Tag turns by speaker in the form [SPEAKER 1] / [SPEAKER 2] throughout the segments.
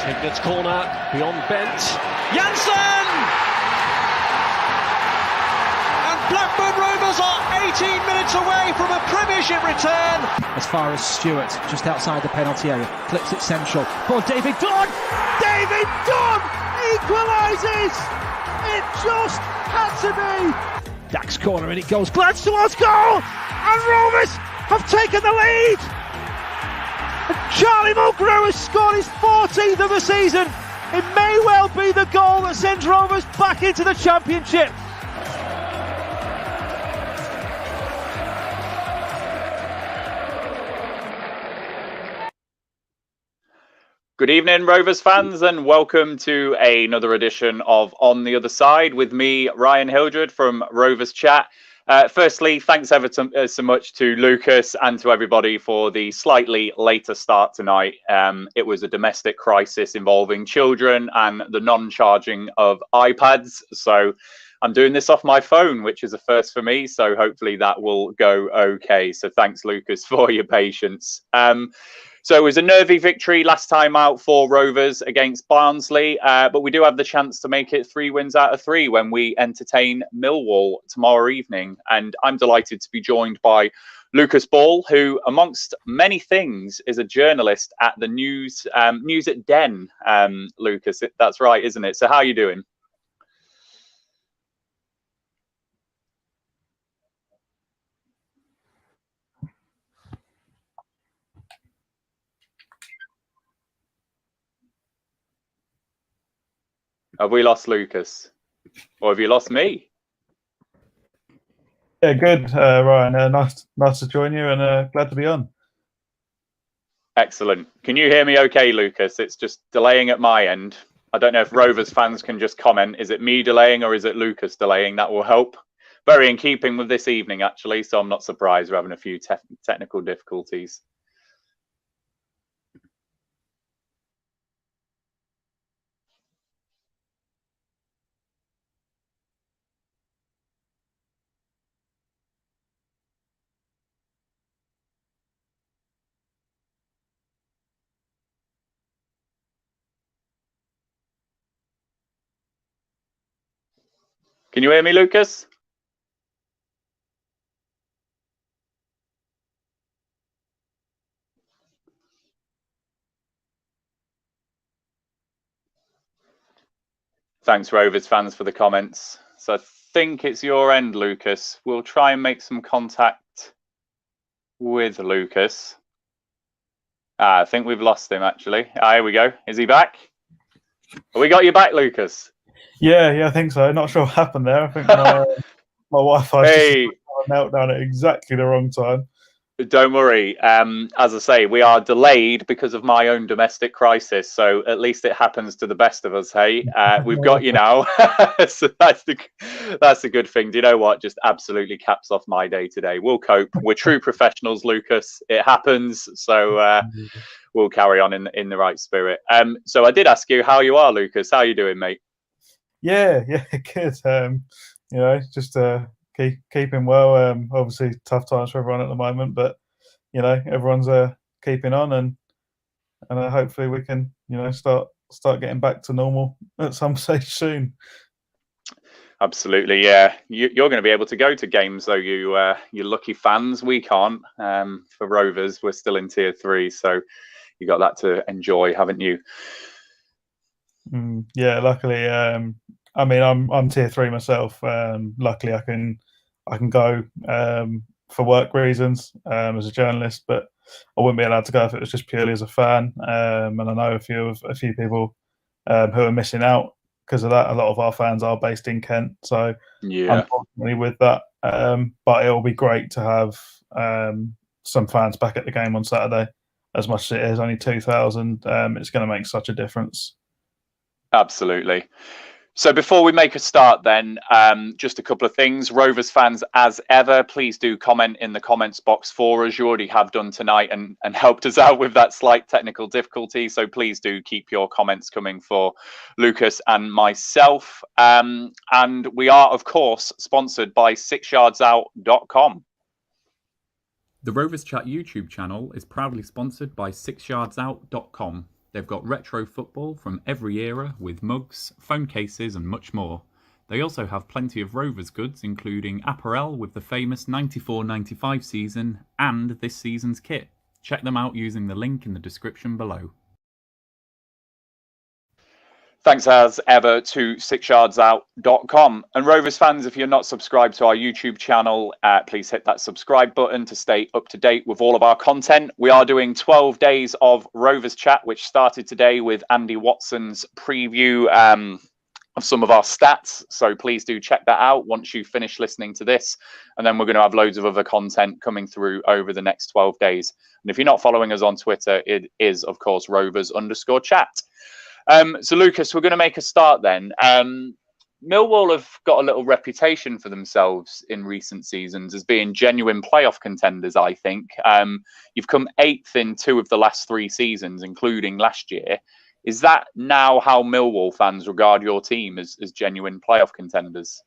[SPEAKER 1] Hignett corner, beyond Bent. Janssen! And Blackburn Rovers are 18 minutes away from a Premiership return.
[SPEAKER 2] As far as Stewart, just outside the penalty area, clips it central. For David Dunn! David Dunn equalises! It just had to be! Dax corner and it goes. Glance towards goal! And Rovers have taken the lead! And Charlie Mulgrew has scored his 14th of the season. It may well be the goal that sends Rovers back into the Championship.
[SPEAKER 3] Good evening, Rovers fans, and welcome to another edition of On the Other Side with me, Ryan Hildred from Rovers Chat. Firstly, thanks ever so much to Lucas and to everybody for the slightly later start tonight. It was a domestic crisis involving children and the non-charging of iPads. So I'm doing this off my phone, which is a first for me. So hopefully that will go okay. So thanks, Lucas, for your patience. So it was a nervy victory last time out for Rovers against Barnsley, but we do have the chance to make it 3 wins out of 3 when we entertain Millwall tomorrow evening. And I'm delighted to be joined by Lucas Ball, who, amongst many things, is a journalist at the News at Den. Lucas, that's right, isn't it? So how are you doing? Have we lost Lucas? Or have you lost me?
[SPEAKER 4] Yeah, good, Ryan. Nice to join you and glad to be on.
[SPEAKER 3] Excellent. Can you hear me okay, Lucas? It's just delaying at my end. I don't know if Rovers fans can just comment. Is it me delaying or is it Lucas delaying? That will help. Very in keeping with this evening, actually, so I'm not surprised we're having a few technical difficulties. Can you hear me, Lucas? Thanks, Rovers fans, for the comments. So I think it's your end, Lucas. We'll try and make some contact with Lucas. I think we've lost him, actually. Here we go. Is he back? We got you back, Lucas.
[SPEAKER 4] Yeah, I think so. Not sure what happened there. I think my Wi-Fi just had a meltdown at exactly the wrong time.
[SPEAKER 3] Don't worry. As I say, we are delayed because of my own domestic crisis. So at least it happens to the best of us. Hey, we've got you now. So that's the good thing. Do you know what? Just absolutely caps off my day today. We'll cope. We're true professionals, Lucas. It happens. So we'll carry on in the right spirit. So I did ask you how you are, Lucas. How are you doing, mate?
[SPEAKER 4] Yeah, good. Just keeping well. Obviously, tough times for everyone at the moment, but everyone's keeping on, and hopefully we can start getting back to normal at some stage soon.
[SPEAKER 3] Absolutely, yeah. You're going to be able to go to games, though. You lucky fans. We can't. For Rovers, we're still in Tier 3, so you got that to enjoy, haven't you?
[SPEAKER 4] Yeah, luckily. I'm Tier 3 myself. Luckily, I can go for work reasons as a journalist, but I wouldn't be allowed to go if it was just purely as a fan. And I know a few people who are missing out because of that. A lot of our fans are based in Kent, so
[SPEAKER 3] yeah,
[SPEAKER 4] unfortunately with that. But it will be great to have some fans back at the game on Saturday. As much as it is only 2,000, it's going to make such a difference.
[SPEAKER 3] Absolutely. So before we make a start then, just a couple of things. Rovers fans, as ever, please do comment in the comments box for us. You already have done tonight and helped us out with that slight technical difficulty. So please do keep your comments coming for Lucas and myself. And we are, of course, sponsored by 6yardsout.com.
[SPEAKER 5] The Rovers Chat YouTube channel is proudly sponsored by 6yardsout.com. They've got retro football from every era with mugs, phone cases and much more. They also have plenty of Rovers goods, including apparel with the famous 94-95 season and this season's kit. Check them out using the link in the description below.
[SPEAKER 3] Thanks as ever to sixyardsout.com. And Rovers fans, if you're not subscribed to our YouTube channel, please hit that subscribe button to stay up to date with all of our content. We are doing 12 days of Rovers Chat, which started today with Andy Watson's preview of some of our stats. So please do check that out once you finish listening to this. And then we're going to have loads of other content coming through over the next 12 days. And if you're not following us on Twitter, it is, of course, Rovers_chat. So, Lucas, we're going to make a start then. Millwall have got a little reputation for themselves in recent seasons as being genuine playoff contenders, I think. You've come 8th in 2 of the last 3 seasons, including last year. Is that now how Millwall fans regard your team as genuine playoff contenders?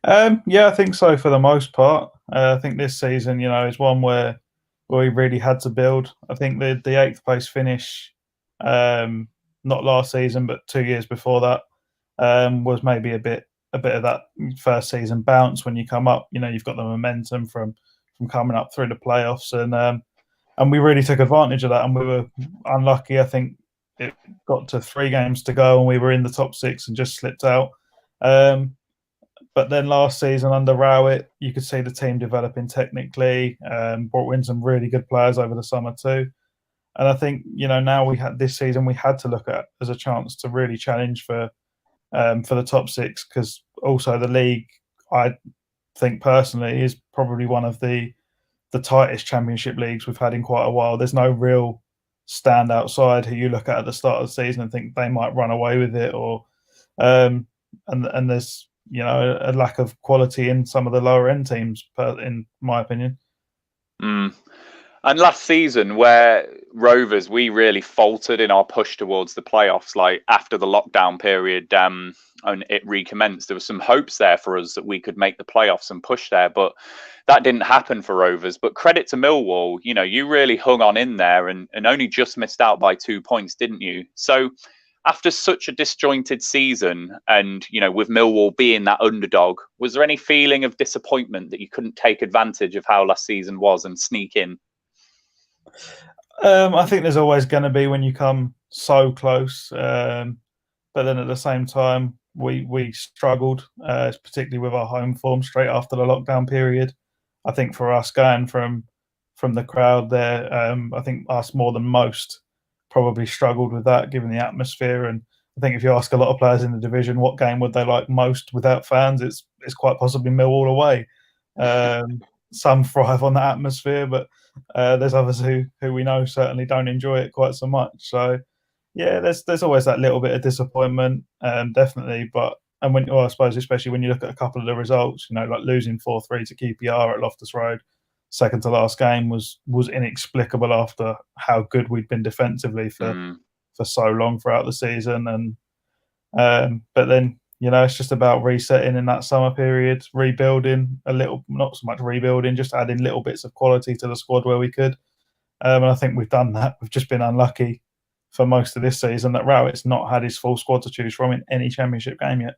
[SPEAKER 4] Yeah, I think so for the most part. I think this season, is one where we really had to build. I think the 8th place finish, not last season, but 2 years before that, was maybe a bit of that first season bounce when you come up. You've got the momentum from coming up through the playoffs, and we really took advantage of that. And we were unlucky. I think it got to 3 games to go, and we were in the top 6 and just slipped out. But then last season under Rowett, you could see the team developing technically. Brought in some really good players over the summer too. And I think, now we had this season, we had to look at as a chance to really challenge for the top 6, because also the league, I think personally, is probably one of the tightest championship leagues we've had in quite a while. There's no real standout side who you look at the start of the season and think they might run away with it, or and there's a lack of quality in some of the lower end teams, in my opinion.
[SPEAKER 3] And last season, where Rovers, we really faltered in our push towards the playoffs, like after the lockdown period, and it recommenced, there was some hopes there for us that we could make the playoffs and push there, but that didn't happen for Rovers. But credit to Millwall, you really hung on in there and only just missed out by 2 points, didn't you? So after such a disjointed season and, with Millwall being that underdog, was there any feeling of disappointment that you couldn't take advantage of how last season was and sneak in?
[SPEAKER 4] I think there's always going to be when you come so close. But then at the same time, we struggled, particularly with our home form straight after the lockdown period. I think for us, going from the crowd there, I think us more than most probably struggled with that, given the atmosphere. And I think if you ask a lot of players in the division what game would they like most without fans, it's quite possibly Millwall away. Some thrive on the atmosphere, but there's others who we know certainly don't enjoy it quite so much. So yeah, there's always that little bit of disappointment, definitely. But I suppose especially when you look at a couple of the results, like losing 4-3 to QPR at Loftus Road, second to last game, was inexplicable after how good we'd been defensively for so long throughout the season. And but then it's just about resetting in that summer period, rebuilding a little, not so much rebuilding, just adding little bits of quality to the squad where we could. And I think we've done that. We've just been unlucky for most of this season that Rowett's not had his full squad to choose from in any championship game yet.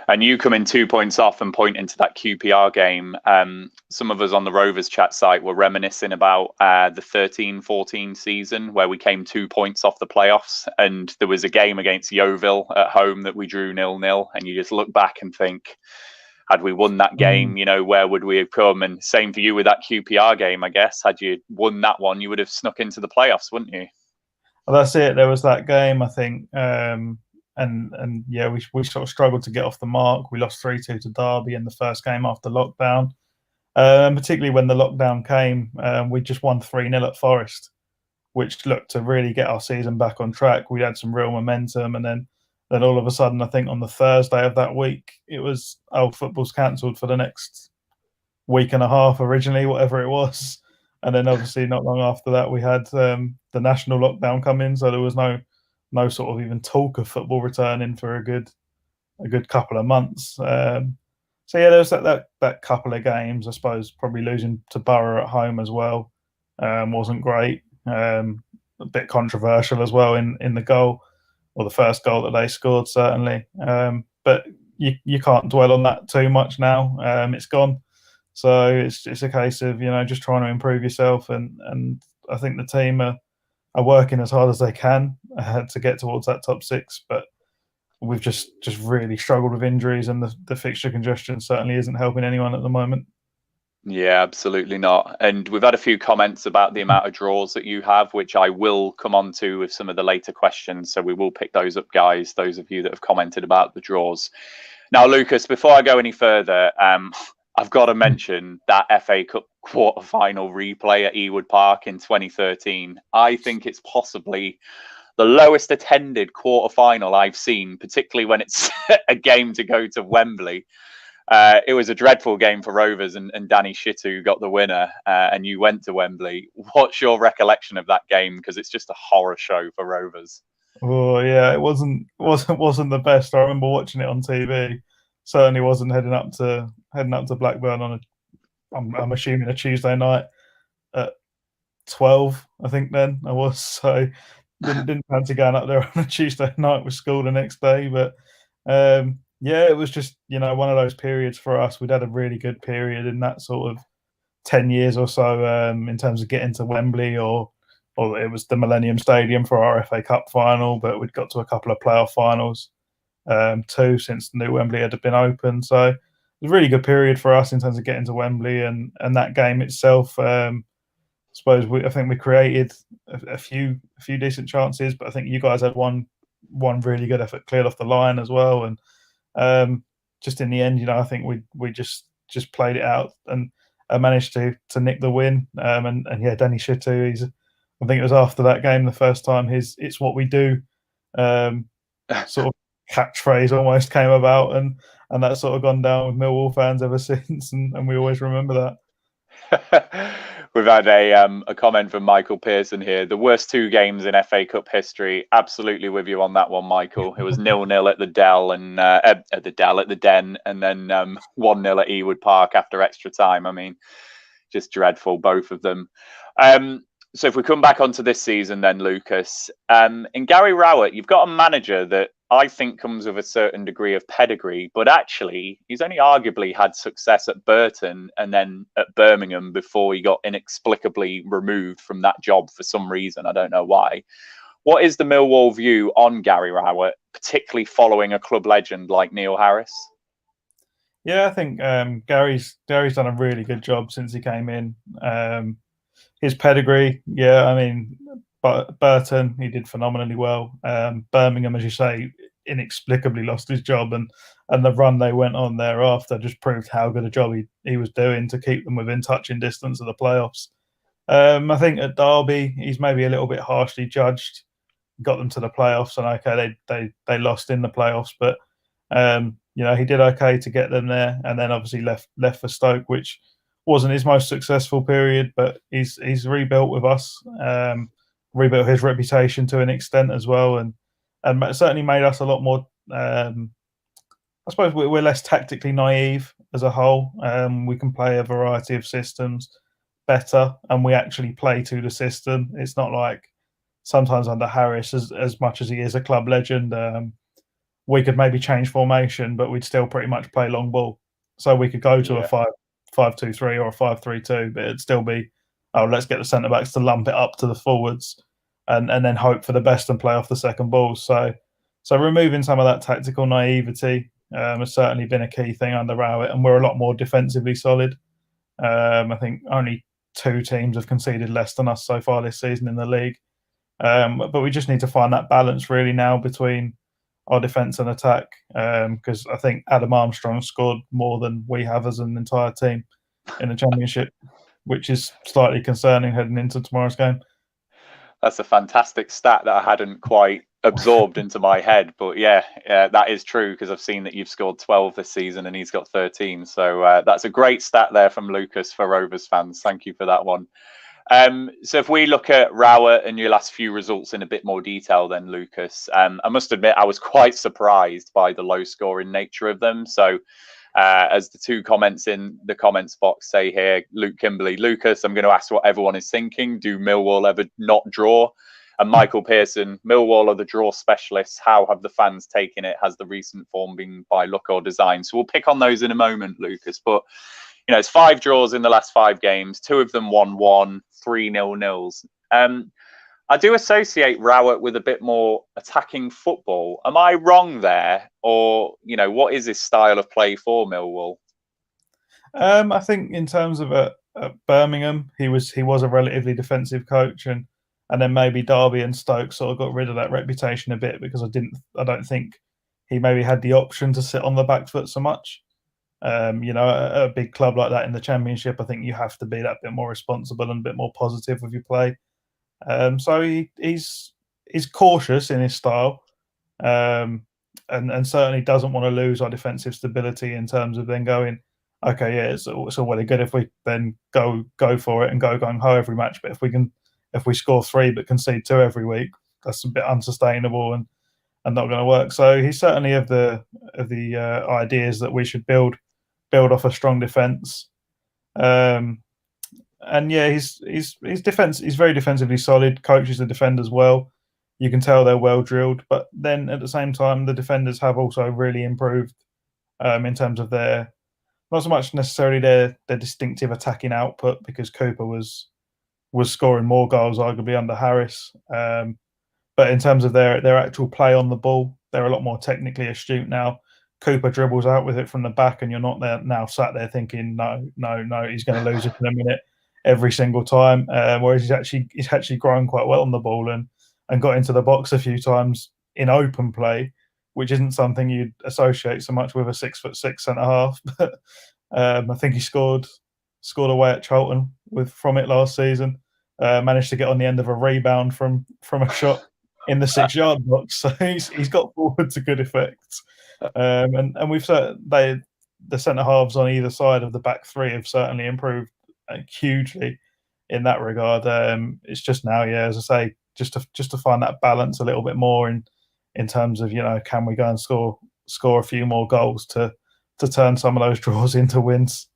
[SPEAKER 3] And you come in 2 points off and point into that QPR game. Some of us on the Rovers Chat site were reminiscing about the 13-14 season where we came 2 points off the playoffs, and there was a game against Yeovil at home that we drew 0-0, and you just look back and think, had we won that game, where would we have come? And same for you with that QPR game, I guess. Had you won that one, you would have snuck into the playoffs, wouldn't you?
[SPEAKER 4] Well, that's it. There was that game, I think. And yeah, we sort of struggled to get off the mark. We lost 3-2 to Derby in the first game after lockdown. Particularly when the lockdown came, we just won 3-0 at Forest, which looked to really get our season back on track. We had some real momentum, and then all of a sudden, I think on the Thursday of that week, it was, football's cancelled for the next week and a half originally, whatever it was. And then obviously not long after that, we had the national lockdown come in, so there was no sort of even talk of football returning for a good couple of months. So yeah, there was that couple of games. I suppose probably losing to Borough at home as well wasn't great. a bit controversial as well in the goal, or the first goal that they scored, certainly. But you can't dwell on that too much now. It's gone. So it's a case of, just trying to improve yourself. And I think the team are working as hard as they can to get towards that top six. But we've just really struggled with injuries, and the fixture congestion certainly isn't helping anyone at the moment.
[SPEAKER 3] Yeah, absolutely not. And we've had a few comments about the amount of draws that you have, which I will come on to with some of the later questions. So we will pick those up, guys, those of you that have commented about the draws. Now, Lucas, before I go any further, I've got to mention that FA Cup quarter-final replay at Ewood Park in 2013. I think it's possibly the lowest attended quarter-final I've seen, particularly when it's a game to go to Wembley. It was a dreadful game for Rovers, and Danny Shittu got the winner, and you went to Wembley. What's your recollection of that game? Because it's just a horror show for Rovers.
[SPEAKER 4] Oh yeah, it wasn't the best. I remember watching it on TV. Certainly wasn't heading up to Blackburn on I'm assuming a Tuesday night at 12. I think then I was, so didn't fancy going up there on a Tuesday night with school the next day. But yeah, it was just, one of those periods for us. We'd had a really good period in that sort of 10 years or so, in terms of getting to Wembley, or it was the Millennium Stadium for our FA Cup final, but we'd got to a couple of playoff finals too since the new Wembley had been open. So it was a really good period for us in terms of getting to Wembley, and that game itself. I think we created a few decent chances, but I think you guys had one really good effort cleared off the line as well. And just in the end, I think we just played it out and managed to nick the win. And yeah, Danny Shittu, I think it was after that game the first time "it's what we do" sort of catchphrase almost came about, and that's sort of gone down with Millwall fans ever since, and we always remember that.
[SPEAKER 3] We've had a comment from Michael Pearson here. The worst two games in FA Cup history. Absolutely with you on that one, Michael. It was 0-0 at the Dell and at the Den, and then 1-0 at Ewood Park after extra time. I mean, just dreadful, both of them. So if we come back onto this season then, Lucas, in Gary Rowett, you've got a manager that I think comes with a certain degree of pedigree, but actually he's only arguably had success at Burton and then at Birmingham before he got inexplicably removed from that job for some reason. I don't know why. What is the Millwall view on Gary Rowett, particularly following a club legend like Neil Harris?
[SPEAKER 4] Yeah, I think Gary's done a really good job since he came in. His pedigree, yeah, I mean, but Burton, he did phenomenally well. Birmingham, as you say, inexplicably lost his job, and the run they went on thereafter just proved how good a job he was doing to keep them within touching distance of the playoffs. I think at Derby, he's maybe a little bit harshly judged. Got them to the playoffs, and okay, they lost in the playoffs, but he did okay to get them there, and then obviously left for Stoke, which wasn't his most successful period, but he's rebuilt with us, rebuilt his reputation to an extent as well, and certainly made us a lot more. I suppose we're less tactically naive as a whole. We can play a variety of systems better, and we actually play to the system. It's not like sometimes under Harris, as much as he is a club legend, we could maybe change formation, but we'd still pretty much play long ball. So we could go to a 5-2-3 or a 5-3-2, but it'd still be, let's get the centre backs to lump it up to the forwards, and then hope for the best and play off the second balls. So removing some of that tactical naivety has certainly been a key thing under Rowett, and we're a lot more defensively solid. I think only 2 teams have conceded less than us so far this season in the league. But we just need to find that balance really now between our defence and attack, because I think Adam Armstrong scored more than we have as an entire team in the Championship, which is slightly concerning heading into tomorrow's game.
[SPEAKER 3] That's a fantastic stat that I hadn't quite absorbed into my head, but yeah, that is true, because I've seen that you've scored 12 this season and he's got 13. So that's a great stat there from Lucas for Rovers fans. Thank you for that one. So if we look at Rowett and your last few results in a bit more detail then, Lucas, I must admit I was quite surprised by the low scoring nature of them. So as the 2 comments in the comments box say here, Luke Kimberley, Lucas, I'm going to ask what everyone is thinking. Do Millwall ever not draw? And Michael Pearson, Millwall are the draw specialists. How have the fans taken it? Has the recent form been by luck or design? So we'll pick on those in a moment, Lucas. But, it's 5 draws in the last 5 games, 2 of them 1-1, 3 0-0s. I do associate Rowett with a bit more attacking football. Am I wrong there? Or, what is his style of play for Millwall?
[SPEAKER 4] I think in terms of at Birmingham, he was a relatively defensive coach, and then maybe Derby and Stoke sort of got rid of that reputation a bit because I don't think he maybe had the option to sit on the back foot so much. A big club like that in the Championship, I think you have to be that bit more responsible and a bit more positive with your play. So he's cautious in his style, and certainly doesn't want to lose our defensive stability in terms of then going, okay, yeah, it's all well and good if we then go for it and go gung ho every match, but if we score 3 but concede 2 every week, that's a bit unsustainable and not going to work. So he's certainly of the ideas that we should build off a strong defence. And yeah, his defence, he's very defensively solid. Coaches the defenders well. You can tell they're well drilled, but then at the same time, the defenders have also really improved in terms of their, not so much necessarily their distinctive attacking output, because Cooper was scoring more goals arguably under Harris. But in terms of their actual play on the ball, they're a lot more technically astute now. Cooper dribbles out with it from the back, and you're not there now sat there thinking, no, he's going to lose it in a minute every single time. Whereas he's actually grown quite well on the ball and got into the box a few times in open play, which isn't something you'd associate so much with a 6'6" centre half. But I think he scored away at Charlton from it last season. Managed to get on the end of a rebound from a shot in the 6-yard box. So he's got forward to good effect. And we've the centre halves on either side of the back 3 have certainly improved hugely in that regard. It's just now, yeah, as I say, just to find that balance a little bit more in terms of, can we go and score a few more goals to turn some of those draws into wins.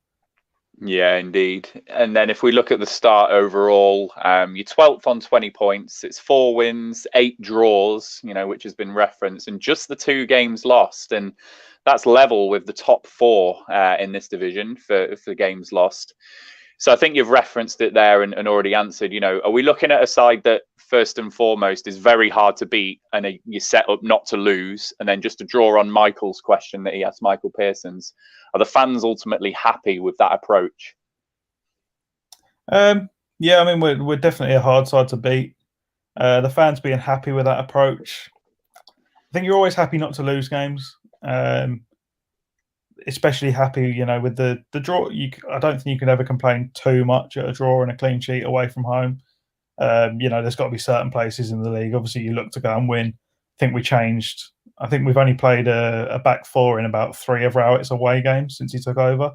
[SPEAKER 3] Yeah, indeed. And then if we look at the start overall, you're 12th on 20 points. It's 4 wins, 8 draws, which has been referenced, and just the 2 games lost. And that's level with the top 4 in this division for games lost. So I think you've referenced it there and already answered, are we looking at a side that first and foremost is very hard to beat and you're set up not to lose? And then just to draw on Michael's question that he asked, Michael Pearson's, are the fans ultimately happy with that approach?
[SPEAKER 4] Yeah, I mean, we're definitely a hard side to beat. The fans being happy with that approach, I think you're always happy not to lose games. Especially happy, with the draw. I don't think you can ever complain too much at a draw and a clean sheet away from home. There's got to be certain places in the league. Obviously, you look to go and win. I think we changed. I think we've only played a back 4 in about 3 of Rowett's away games since he took over.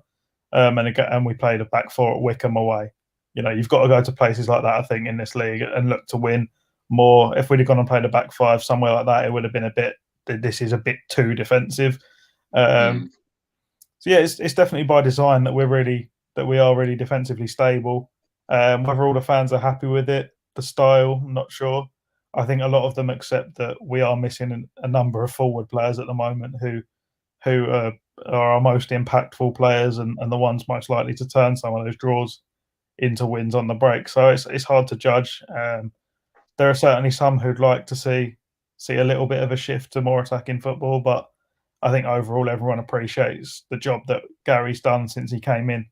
[SPEAKER 4] And we played a back 4 at Wickham away. You've got to go to places like that, I think, in this league and look to win more. If we'd have gone and played a back 5 somewhere like that, it would have been this is a bit too defensive. So yeah, it's definitely by design that we are really defensively stable. Whether all the fans are happy with it, the style, I'm not sure. I think a lot of them accept that we are missing a number of forward players at the moment who are our most impactful players and the ones most likely to turn some of those draws into wins on the break. So it's hard to judge. There are certainly some who'd like to see a little bit of a shift to more attacking football, but I think overall everyone appreciates the job that Gary's done since he came in,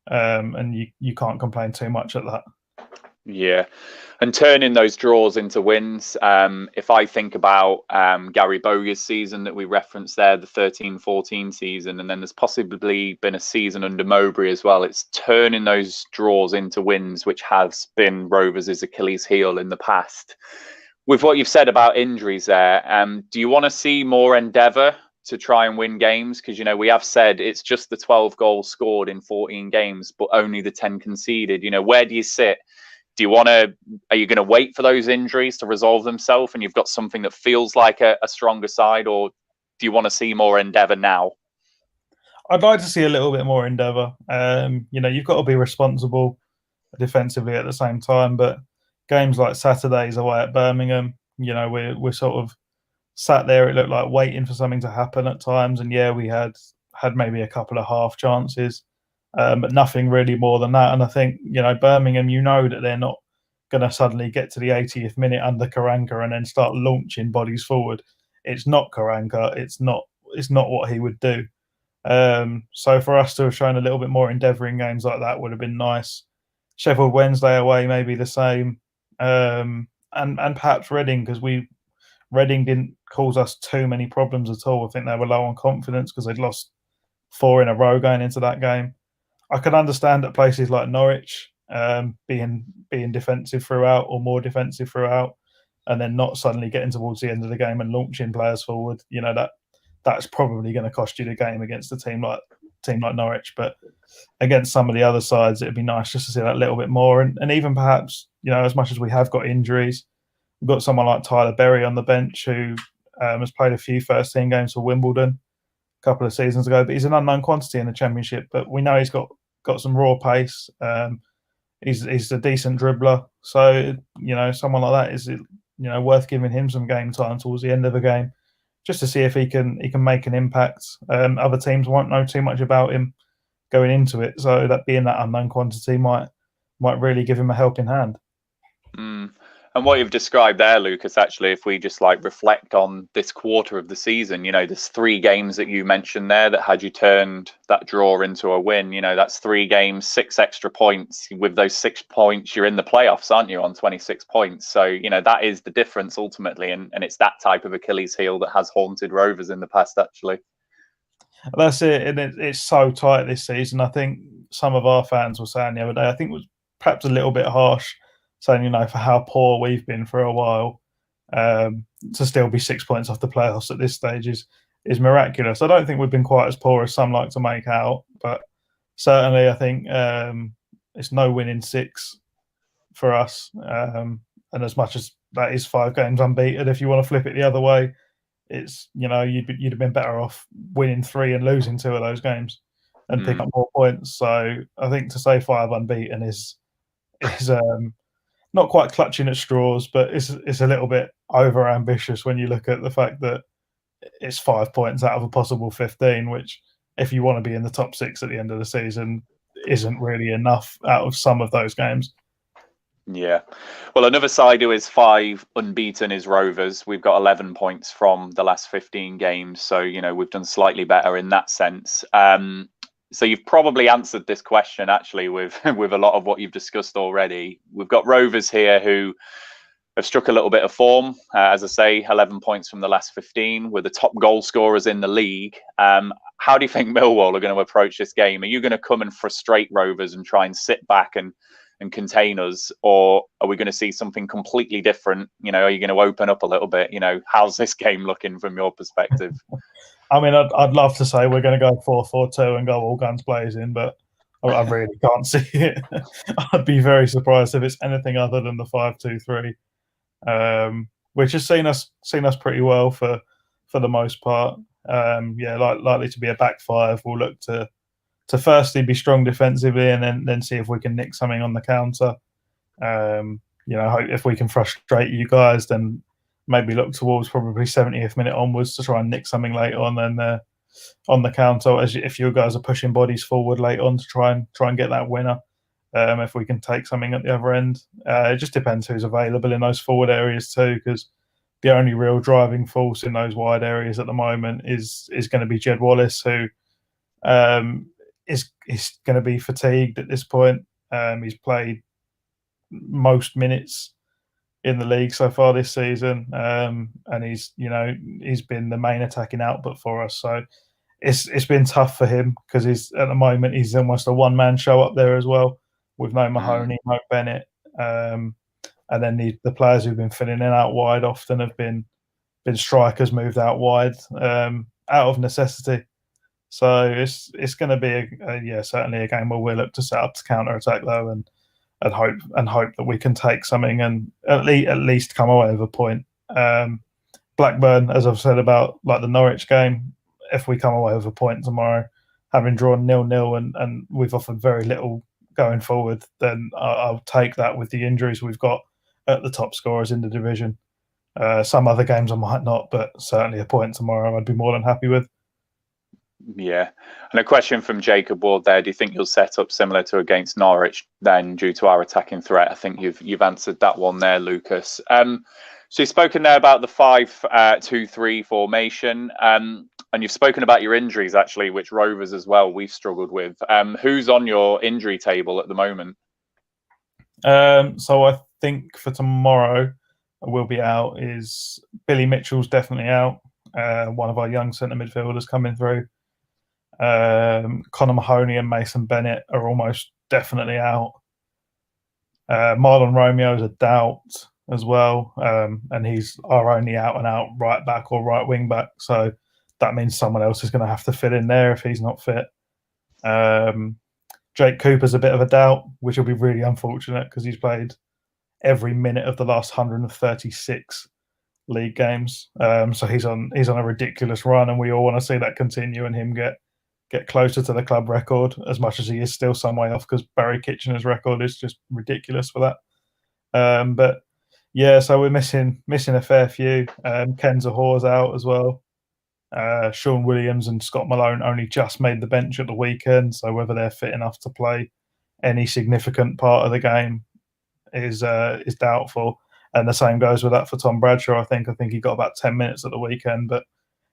[SPEAKER 4] and you can't complain too much at that.
[SPEAKER 3] Yeah, and turning those draws into wins. If I think about Gary Bogey's season that we referenced there, the 13-14 season, and then there's possibly been a season under Mowbray as well. It's turning those draws into wins, which has been Rovers' Achilles heel in the past. With what you've said about injuries there, do you want to see more endeavour to try and win games? Because, we have said it's just the 12 goals scored in 14 games, but only the 10 conceded. Where do you sit? Are you going to wait for those injuries to resolve themselves and you've got something that feels like a stronger side, or do you want to see more endeavour now?
[SPEAKER 4] I'd like to see a little bit more endeavour. You've got to be responsible defensively at the same time, but games like Saturdays away at Birmingham, we're sort of sat there. It looked like waiting for something to happen at times, and yeah, we had maybe a couple of half chances, but nothing really more than that. And I think Birmingham, that they're not going to suddenly get to the 80th minute under Karanka and then start launching bodies forward. It's not Karanka. It's not what he would do. So for us to have shown a little bit more endeavour in games like that would have been nice. Sheffield Wednesday away, maybe the same, and perhaps Reading, because Reading didn't cause us too many problems at all. I think they were low on confidence because they'd lost 4 in a row going into that game. I can understand at places like Norwich being defensive throughout or more defensive throughout, and then not suddenly getting towards the end of the game and launching players forward. That's probably going to cost you the game against a team like Norwich. But against some of the other sides, it'd be nice just to see that a little bit more. And even perhaps, as much as we have got injuries, we've got someone like Tyler Berry on the bench who has played a few first team games for Wimbledon a couple of seasons ago, but he's an unknown quantity in the Championship. But we know he's got some raw pace. He's a decent dribbler. So, someone like that is, worth giving him some game time towards the end of the game, just to see if he can make an impact. Other teams won't know too much about him going into it, so that being that unknown quantity might really give him a helping hand.
[SPEAKER 3] And what you've described there, Lucas, actually, if we just reflect on this quarter of the season, there's 3 games that you mentioned there that had you turned that draw into a win. That's 3 games, 6 extra points. With those 6 points, you're in the playoffs, aren't you, on 26 points? So, that is the difference ultimately. And it's that type of Achilles heel that has haunted Rovers in the past, actually.
[SPEAKER 4] That's it. And it's so tight this season. I think some of our fans were saying the other day, I think it was perhaps a little bit harsh, saying, for how poor we've been for a while, to still be 6 points off the playoffs at this stage is miraculous. I don't think we've been quite as poor as some like to make out, but certainly I think it's no win in 6 for us. And as much as that is 5 games unbeaten, if you want to flip it the other way, it's you'd have been better off winning 3 and losing 2 of those games and pick up more points. So I think to say 5 unbeaten is not quite clutching at straws, but it's a little bit over ambitious when you look at the fact that it's 5 points out of a possible 15, which, if you want to be in the top 6 at the end of the season, isn't really enough out of some of those games.
[SPEAKER 3] Yeah. Well, another side who is 5 unbeaten is Rovers. We've got 11 points from the last 15 games. So, we've done slightly better in that sense. So you've probably answered this question actually with a lot of what you've discussed already. We've got Rovers here who have struck a little bit of form. As I say, 11 points from the last 15. We're the top goal scorers in the league. How do you think Millwall are going to approach this game? Are you going to come and frustrate Rovers and try and sit back and contain us, or are we going to see something completely different? Are you going to open up a little bit? How's this game looking from your perspective?
[SPEAKER 4] I mean, I'd love to say we're going to go 4-4-2 and go all guns blazing, but I really can't see it. I'd be very surprised if it's anything other than the 5-2-3, which has seen us pretty well for the most part. Likely to be a back 5. We'll look to firstly be strong defensively and then see if we can nick something on the counter. Hope if we can frustrate you guys, then maybe look towards probably 70th minute onwards to try and nick something late on and on the counter, if you guys are pushing bodies forward late on to try and get that winner. If we can take something at the other end, it just depends who's available in those forward areas too, because the only real driving force in those wide areas at the moment is going to be Jed Wallace, who is going to be fatigued at this point. He's played most minutes in the league so far this season, and he's been the main attacking output for us. So it's been tough for him because he's almost a one-man show up there as well, with no Mahoney, no Bennett, and then the players who've been filling in out wide often have been strikers moved out wide out of necessity. So it's going to be certainly a game where we'll look to set up to counter attack though, and hope that we can take something and at least come away with a point. Blackburn, as I've said about the Norwich game, if we come away with a point tomorrow, having drawn 0-0 and we've offered very little going forward, then I'll take that with the injuries we've got at the top scorers in the division. Some other games I might not, but certainly a point tomorrow I'd be more than happy with.
[SPEAKER 3] Yeah. And a question from Jacob Ward there. Do you think you'll set up similar to against Norwich then due to our attacking threat? I think you've answered that one there, Lucas. So you've spoken there about the 5-2-3 formation. And you've spoken about your injuries, actually, which Rovers as well we've struggled with. Who's on your injury table at the moment?
[SPEAKER 4] So I think for tomorrow, will be out is Billy Mitchell's definitely out. One of our young centre midfielders coming through. Connor Mahoney and Mason Bennett are almost definitely out. Marlon Romeo is a doubt as well, and he's our only out and out right back or right wing back. So that means someone else is going to have to fit in there if he's not fit. Jake Cooper's a bit of a doubt, which will be really unfortunate because he's played every minute of the last 136 league games. So he's on a ridiculous run, and we all want to see that continue and him get closer to the club record, as much as he is still some way off because Barry Kitchener's record is just ridiculous for that. But yeah, so we're missing a fair few. Ken Zahore's out as well. Sean Williams and Scott Malone only just made the bench at the weekend, so whether they're fit enough to play any significant part of the game is doubtful. And the same goes with that for Tom Bradshaw. I think he got about 10 minutes at the weekend, but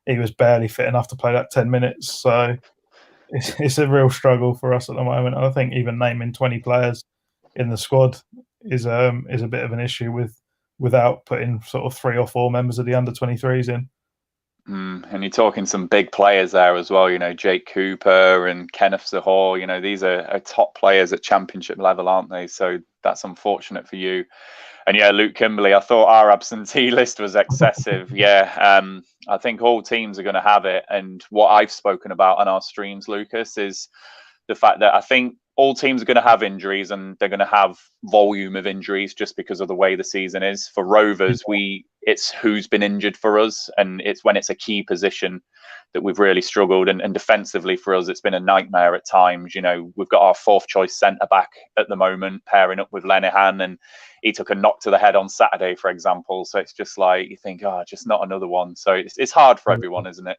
[SPEAKER 4] he was barely fit enough to play that 10 minutes. So it's a real struggle for us at the moment. And I think even naming 20 players in the squad is a bit of an issue without putting sort of 3 or 4 members of the under-23s in.
[SPEAKER 3] And you're talking some big players there as well, Jake Cooper and Kenneth Zahor. These are top players at championship level, aren't they? So that's unfortunate for you. And yeah, Luke Kimberley, I thought our absentee list was excessive. Yeah, I think all teams are going to have it. And what I've spoken about on our streams, Lucas, is the fact that I think all teams are going to have injuries, and they're going to have volume of injuries just because of the way the season is. For Rovers, it's who's been injured for us, and it's when it's a key position that we've really struggled. And defensively for us, it's been a nightmare at times. We've got our 4th choice centre back at the moment pairing up with Lenihan, and he took a knock to the head on Saturday, for example. So it's just like you think, just not another one. So it's hard for everyone, isn't it?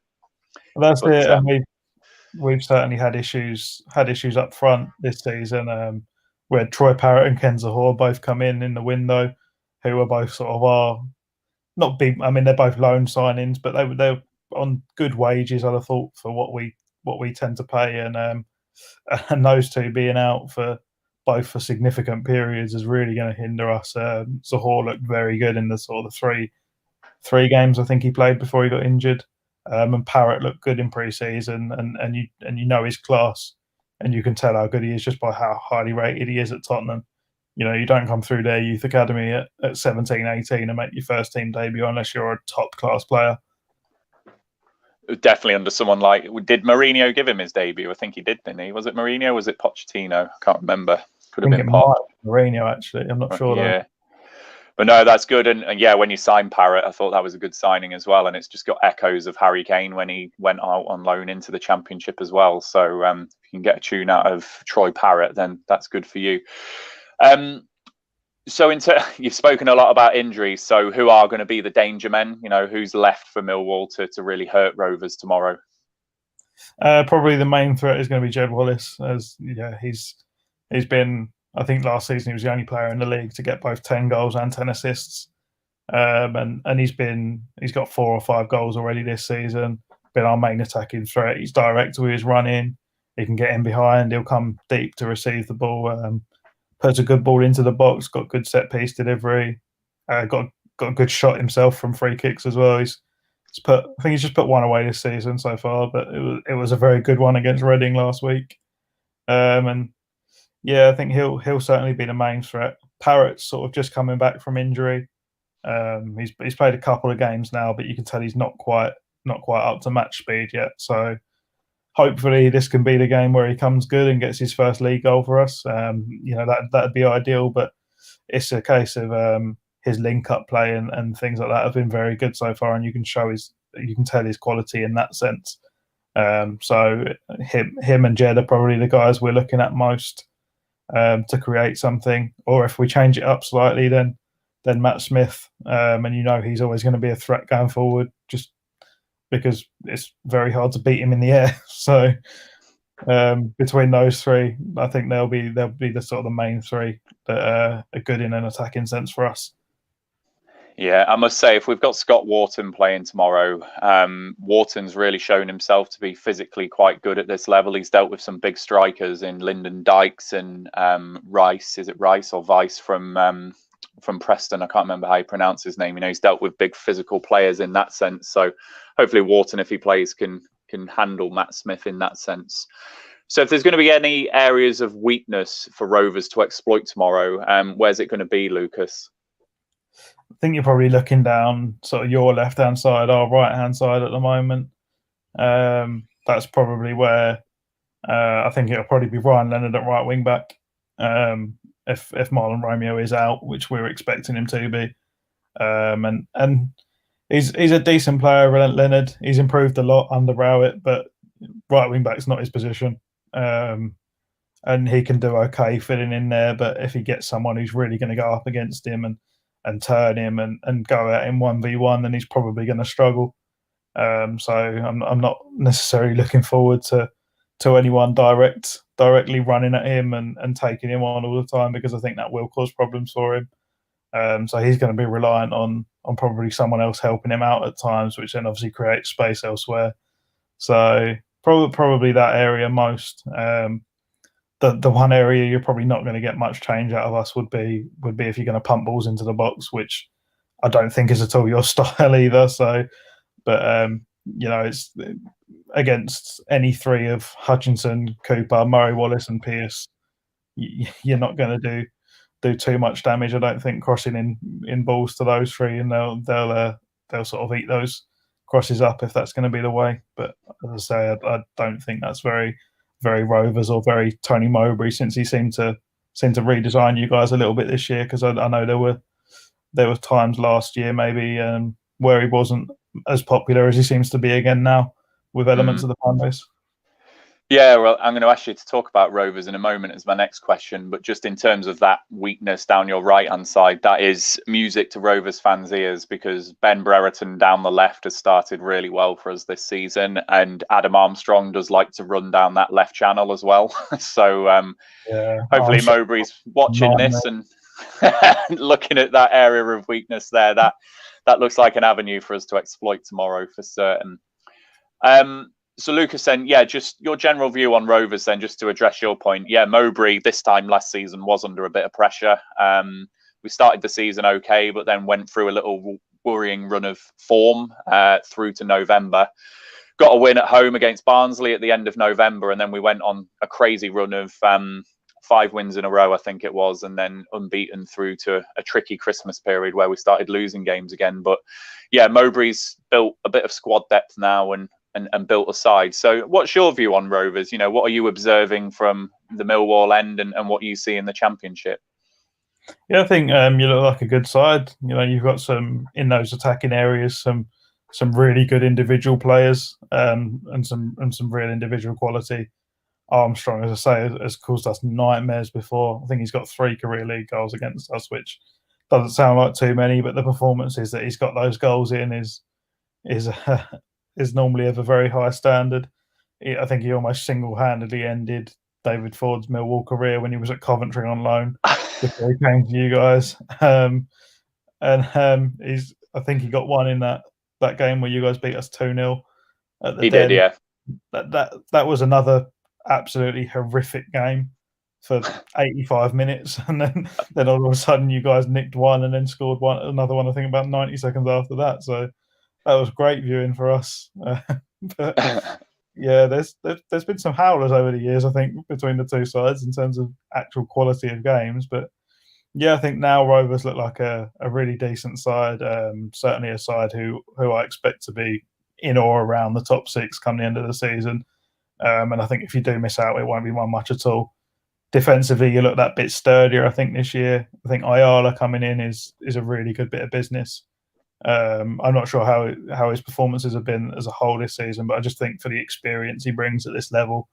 [SPEAKER 4] Well, that's it. And we've certainly had issues up front this season. We had Troy Parrott and Ken Zahor both come in the window, who were both sort of our not big. I mean, they're both loan signings, but they were on good wages, I'd have thought, for what we tend to pay, and those two being out for significant periods is really going to hinder us. Zahor looked very good in the sort of three games I think he played before he got injured. And Parrott looked good in pre-season, and you his class, and you can tell how good he is just by how highly rated he is at Tottenham. You don't come through their youth academy at 17, 18 and make your first team debut unless you're a top class player.
[SPEAKER 3] Definitely under someone like, did Mourinho give him his debut? I think he did, didn't he? Was it Mourinho? Was it Pochettino? I can't remember. Could have been
[SPEAKER 4] Mourinho, actually. I'm not sure.
[SPEAKER 3] Yeah. Though. But no, that's good. And yeah, when you signed Parrott, I thought that was a good signing as well. And it's just got echoes of Harry Kane when he went out on loan into the Championship as well. So if you can get a tune out of Troy Parrott, then that's good for you. So you've spoken a lot about injuries. So who are going to be the danger men? Who's left for Millwall to really hurt Rovers tomorrow?
[SPEAKER 4] Probably the main threat is going to be Jed Wallace. He's been, I think last season he was the only player in the league to get both 10 goals and 10 assists. And he's got 4 or 5 goals already this season. Been our main attacking threat. He's direct with his running. He can get in behind. He'll come deep to receive the ball. Puts a good ball into the box. Got good set piece delivery. Got a good shot himself from free kicks as well. I think he's just put 1 away this season so far, but it was a very good one against Reading last week. And yeah, I think he'll certainly be the main threat. Parrott's sort of just coming back from injury. He's played a couple of games now, but you can tell he's not quite up to match speed yet. So hopefully this can be the game where he comes good and gets his first league goal for us. That'd be ideal, but it's a case of his link-up play and things like that have been very good so far, and you can tell his quality in that sense. So him and Jed are probably the guys we're looking at most to create something. Or if we change it up slightly, then than Matt Smith, and he's always going to be a threat going forward, just because it's very hard to beat him in the air. So between those three, I think they'll be the sort of the main three that are good in an attacking sense for us.
[SPEAKER 3] Yeah, I must say, if we've got Scott Wharton playing tomorrow, Wharton's really shown himself to be physically quite good at this level. He's dealt with some big strikers in Lyndon Dykes and Rice. Is it Rice or Vice from Preston? I can't remember how you pronounce his name. He's dealt with big physical players in that sense. So hopefully Wharton, if he plays, can handle Matt Smith in that sense. So if there's going to be any areas of weakness for Rovers to exploit tomorrow, where's it going to be, Lucas?
[SPEAKER 4] I think you're probably looking down sort of your left-hand side, our right-hand side at the moment. That's probably where I think it'll probably be Ryan Leonard at right wing back. If Marlon Romeo is out, which we're expecting him to be, and he's a decent player, Leonard. He's improved a lot under Rowett, but right wing back's not his position, and he can do okay filling in there. But if he gets someone who's really going to go up against him and turn him and go at him 1v1, then he's probably going to struggle. So I'm not necessarily looking forward to anyone directly running at him and taking him on all the time, because I think that will cause problems for him. So he's going to be reliant on probably someone else helping him out at times, which then obviously creates space elsewhere. So probably that area most. The one area you're probably not going to get much change out of us would be if you're going to pump balls into the box, which I don't think is at all your style either. So, but it's against any three of Hutchinson, Cooper, Murray Wallace, and Pearce, you're not going to do too much damage. I don't think crossing in balls to those three, and they'll sort of eat those crosses up if that's going to be the way. But as I say, I don't think that's very Rovers or very Tony Mowbray, since he seemed to redesign you guys a little bit this year, because I know there were times last year maybe where he wasn't as popular as he seems to be again now with elements of the fan base.
[SPEAKER 3] Yeah, well, I'm going to ask you to talk about Rovers in a moment as my next question, but just in terms of that weakness down your right-hand side, that is music to Rovers fans' ears, because Ben Brereton down the left has started really well for us this season, and Adam Armstrong does like to run down that left channel as well. So hopefully Mowbray's watching this and looking at that area of weakness there. That looks like an avenue for us to exploit tomorrow for certain. So Lucas, then, just your general view on Rovers, then, just to address your point. Yeah, Mowbray this time last season was under a bit of pressure. We started the season okay, but then went through a little worrying run of form through to November. Got a win at home against Barnsley at the end of November, and then we went on a crazy run of 5 wins in a row, I think it was, and then unbeaten through to a tricky Christmas period where we started losing games again. But yeah, Mowbray's built a bit of squad depth now and built a side. So what's your view on Rovers? What are you observing from the Millwall end and what you see in the Championship?
[SPEAKER 4] Yeah, I think you look like a good side. You've got some, in those attacking areas, some really good individual players and some real individual quality. Armstrong, as I say, has caused us nightmares before. I think he's got 3 career league goals against us, which doesn't sound like too many, but the performances that he's got those goals in is normally of a very high standard. I think he almost single-handedly ended David Ford's Millwall career when he was at Coventry on loan before he came to you guys. I think he got one in that game where you guys beat us 2-0 at the
[SPEAKER 3] He
[SPEAKER 4] Den.
[SPEAKER 3] did, yeah.
[SPEAKER 4] That was another absolutely horrific game for 85 minutes, and then all of a sudden you guys nicked one and then scored another one, I think about 90 seconds after that. So that was great viewing for us. But yeah, there's been some howlers over the years, I think, between the two sides in terms of actual quality of games. But yeah, I think now Rovers look like a really decent side. Certainly a side who I expect to be in or around the top 6 come the end of the season. And I think if you do miss out, it won't be one much at all. Defensively, you look that bit sturdier, I think, this year. I think Ayala coming in is a really good bit of business. I'm not sure how his performances have been as a whole this season, but I just think for the experience he brings at this level,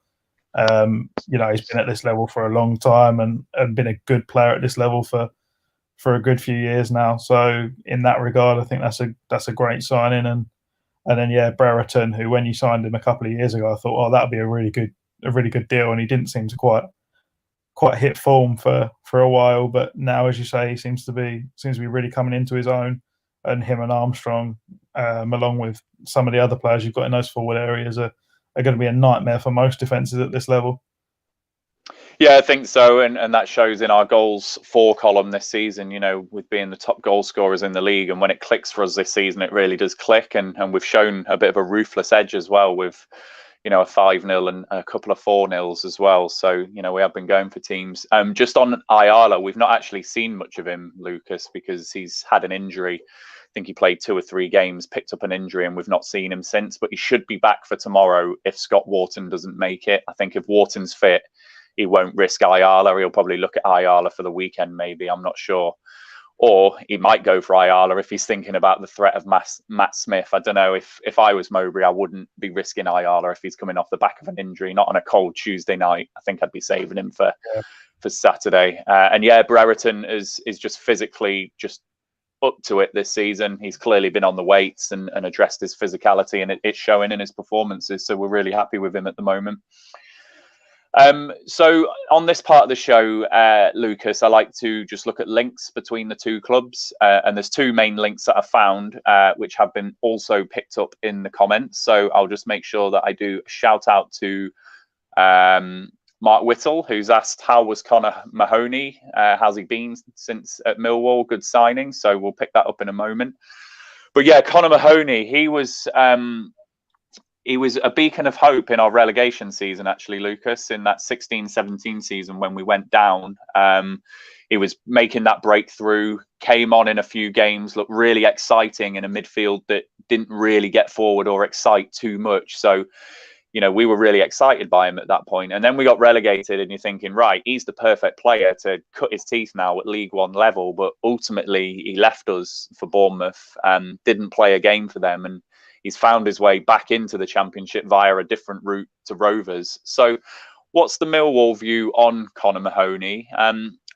[SPEAKER 4] he's been at this level for a long time and been a good player at this level for for a good few years now. So in that regard, I think that's a great signing. And then Brereton, who when you signed him a couple of years ago, I thought, oh, that'd be a really good deal, and he didn't seem to quite hit form for a while. But now, as you say, he seems to be really coming into his own. And him and Armstrong, along with some of the other players you've got in those forward areas, are going to be a nightmare for most defences at this level.
[SPEAKER 3] Yeah, I think so, and that shows in our goals for column this season, with being the top goal scorers in the league. And when it clicks for us this season, it really does click. And we've shown a bit of a ruthless edge as well with, a 5-0 and a couple of 4-0s as well. So, we have been going for teams. Just on Ayala, we've not actually seen much of him, Lucas, because he's had an injury. I think he played 2 or 3 games, picked up an injury, and we've not seen him since. But he should be back for tomorrow if Scott Wharton doesn't make it. I think if Wharton's fit, he won't risk Ayala. He'll probably look at Ayala for the weekend, maybe. I'm not sure. Or he might go for Ayala if he's thinking about the threat of Matt Smith. I don't know. If I was Mowbray, I wouldn't be risking Ayala if he's coming off the back of an injury, not on a cold Tuesday night. I think I'd be saving him for Saturday. Brereton is just physically just up to it this season. He's clearly been on the weights and addressed his physicality, and it's showing in his performances. So we're really happy with him at the moment. So on this part of the show, Lucas, I like to just look at links between the two clubs, and there's 2 main links that I found, which have been also picked up in the comments. So I'll just make sure that I do a shout out to Mark Whittle, who's asked, how was Connor Mahoney? How's he been since at Millwall? Good signing. So we'll pick that up in a moment. But yeah, Connor Mahoney, he was a beacon of hope in our relegation season, actually, Lucas, in that 16-17 season when we went down. He was making that breakthrough, came on in a few games, looked really exciting in a midfield that didn't really get forward or excite too much. So, we were really excited by him at that point. And then we got relegated, and you're thinking, right, he's the perfect player to cut his teeth now at League One level. But ultimately, he left us for Bournemouth and didn't play a game for them. And he's found his way back into the Championship via a different route to Rovers. So what's the Millwall view on Connor Mahoney?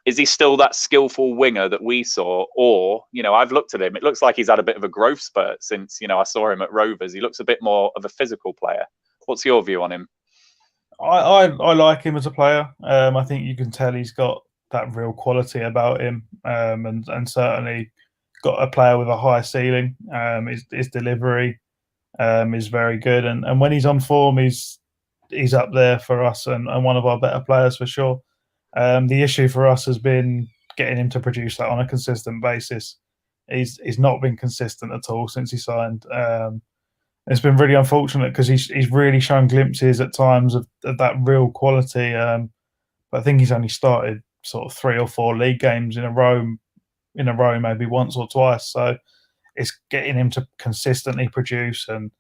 [SPEAKER 3] Is he still that skillful winger that we saw? Or, I've looked at him. It looks like he's had a bit of a growth spurt since, I saw him at Rovers. He looks a bit more of a physical player. What's your view on him?
[SPEAKER 4] I like him as a player. I think you can tell he's got that real quality about him, and certainly got a player with a high ceiling. His delivery is very good, and when he's on form, he's up there for us and one of our better players for sure. The issue for us has been getting him to produce that on a consistent basis. He's not been consistent at all since he signed. It's been really unfortunate because he's really shown glimpses at times of that real quality. But I think he's only started sort of 3 or 4 league games in a row, maybe once or twice. So it's getting him to consistently produce, and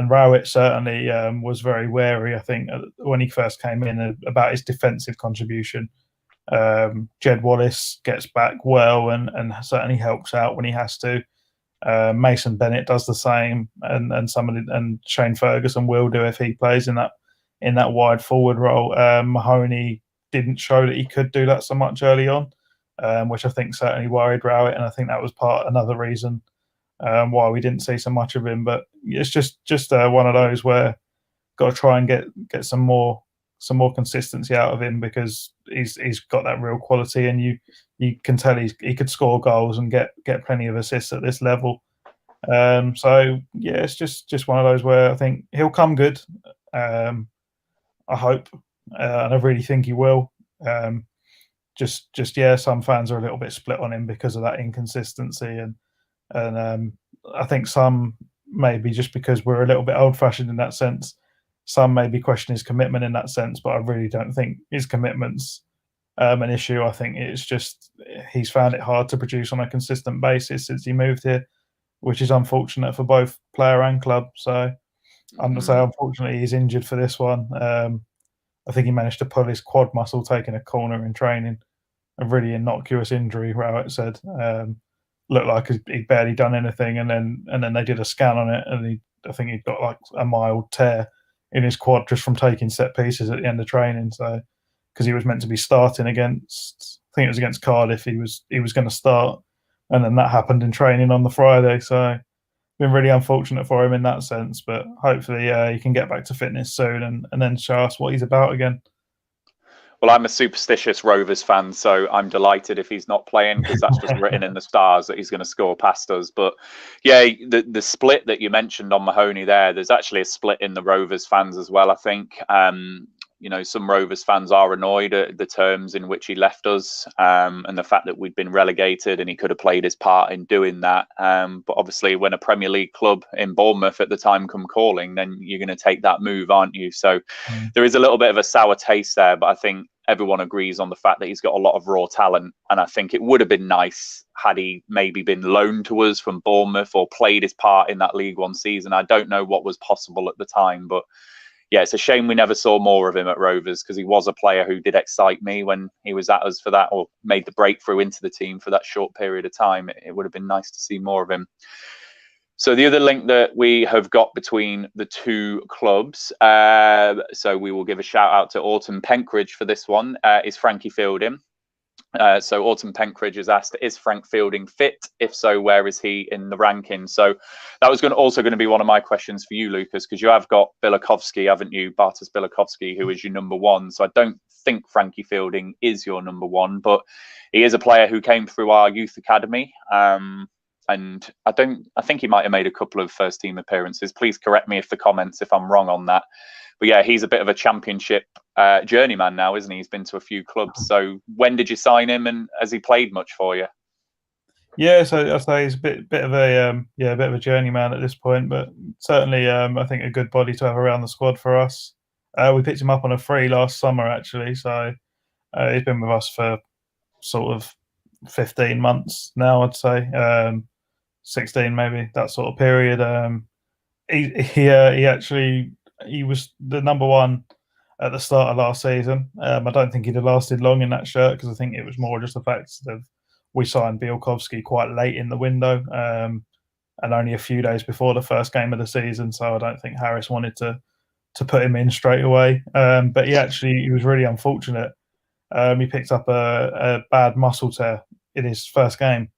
[SPEAKER 4] Rowett certainly was very wary, I think, when he first came in about his defensive contribution. Jed Wallace gets back well and certainly helps out when he has to. Mason Bennett does the same, and Shane Ferguson will do if he plays in that wide forward role. Mahoney didn't show that he could do that so much early on, which I think certainly worried Rowett, and I think that was another reason why we didn't see so much of him. But it's just one of those where got to try and get some more consistency out of him, because he's got that real quality, and you can tell he could score goals and get plenty of assists at this level. So yeah, it's just one of those where I think he'll come good. I hope, and I really think he will. Some fans are a little bit split on him because of that inconsistency, and I think some maybe just because we're a little bit old-fashioned in that sense. Some maybe question his commitment in that sense, but I really don't think his commitment's an issue. I think it's just he's found it hard to produce on a consistent basis since he moved here, which is unfortunate for both player and club. So I'm going to say, unfortunately, he's injured for this one. I think he managed to pull his quad muscle taking a corner in training. A really innocuous injury, Rowett said. Looked like he'd barely done anything, and then they did a scan on it, and I think he'd got like a mild tear in his quad just from taking set pieces at the end of training. So, because he was meant to be starting against think it was against Cardiff. He was going to start, and then that happened in training on the Friday. So been really unfortunate for him in that sense. But hopefully, he can get back to fitness soon and then show us what he's about again.
[SPEAKER 3] Well, I'm a superstitious Rovers fan, so I'm delighted if he's not playing, because that's just written in the stars that he's going to score past us. But yeah, the split that you mentioned on Mahoney there's actually a split in the Rovers fans as well, I think. Some Rovers fans are annoyed at the terms in which he left us, and the fact that we'd been relegated and he could have played his part in doing that. But obviously, when a Premier League club in Bournemouth at the time come calling, then you're going to take that move, aren't you? So there is a little bit of a sour taste there, but I think everyone agrees on the fact that he's got a lot of raw talent. And I think it would have been nice had he maybe been loaned to us from Bournemouth or played his part in that League One season. I don't know what was possible at the time, but yeah, it's a shame we never saw more of him at Rovers, because he was a player who did excite me when he was at us for that, or made the breakthrough into the team for that short period of time. It would have been nice to see more of him. So the other link that we have got between the two clubs, so we will give a shout out to Autumn Penkridge for this one, is Frankie Fielding. So Autumn Penkridge has asked, is Frank Fielding fit? If so, where is he in the rankings? So that was also going to be one of my questions for you, Lucas, because you have got Bilakovsky, haven't you? Bartosz Bilakovsky, who is your number one. So I don't think Frankie Fielding is your number one, but he is a player who came through our youth academy. And I think he might have made a couple of first team appearances. Please correct me if I'm wrong on that. But yeah, he's a bit of a championship journeyman now, isn't he? He's been to a few clubs. So when did you sign him, and has he played much for you?
[SPEAKER 4] Yeah, so I'd say he's a bit of a journeyman at this point, but certainly I think a good body to have around the squad for us. We picked him up on a free last summer, actually, so he's been with us for sort of 15 months now, I'd say. 16 maybe, that sort of period. He was the number one at the start of last season. I don't think he'd have lasted long in that shirt, because I think it was more just the fact that we signed Bielkowski quite late in the window, and only a few days before the first game of the season. So I don't think Harris wanted to put him in straight away. But he was really unfortunate. He picked up a bad muscle tear in his first game.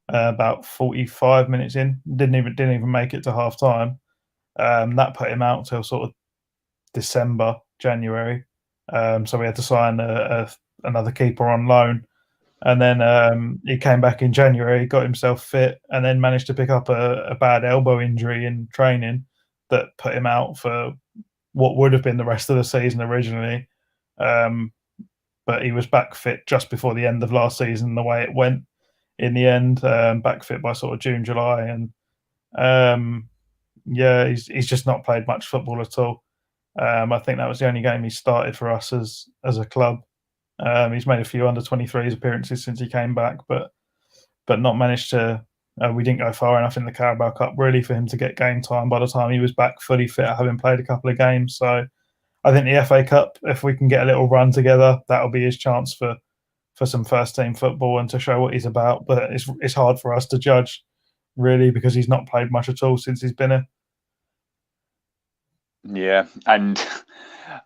[SPEAKER 4] About 45 minutes in, didn't even make it to half time. That put him out till sort of December, January. So we had to sign another keeper on loan, and then he came back in January, got himself fit, and then managed to pick up a bad elbow injury in training that put him out for what would have been the rest of the season originally. But he was back fit just before the end of last season, the way it went. In the end, back fit by sort of June, July, and he's just not played much football at all. I think that was the only game he started for us as a club. He's made a few under-23s appearances since he came back, but not managed to. We didn't go far enough in the Carabao Cup really for him to get game time by the time he was back fully fit, having played a couple of games. So I think the FA Cup, if we can get a little run together, that'll be his chance for some first team football and to show what he's about. But it's hard for us to judge, really, because he's not played much at all since he's been here.
[SPEAKER 3] Yeah, and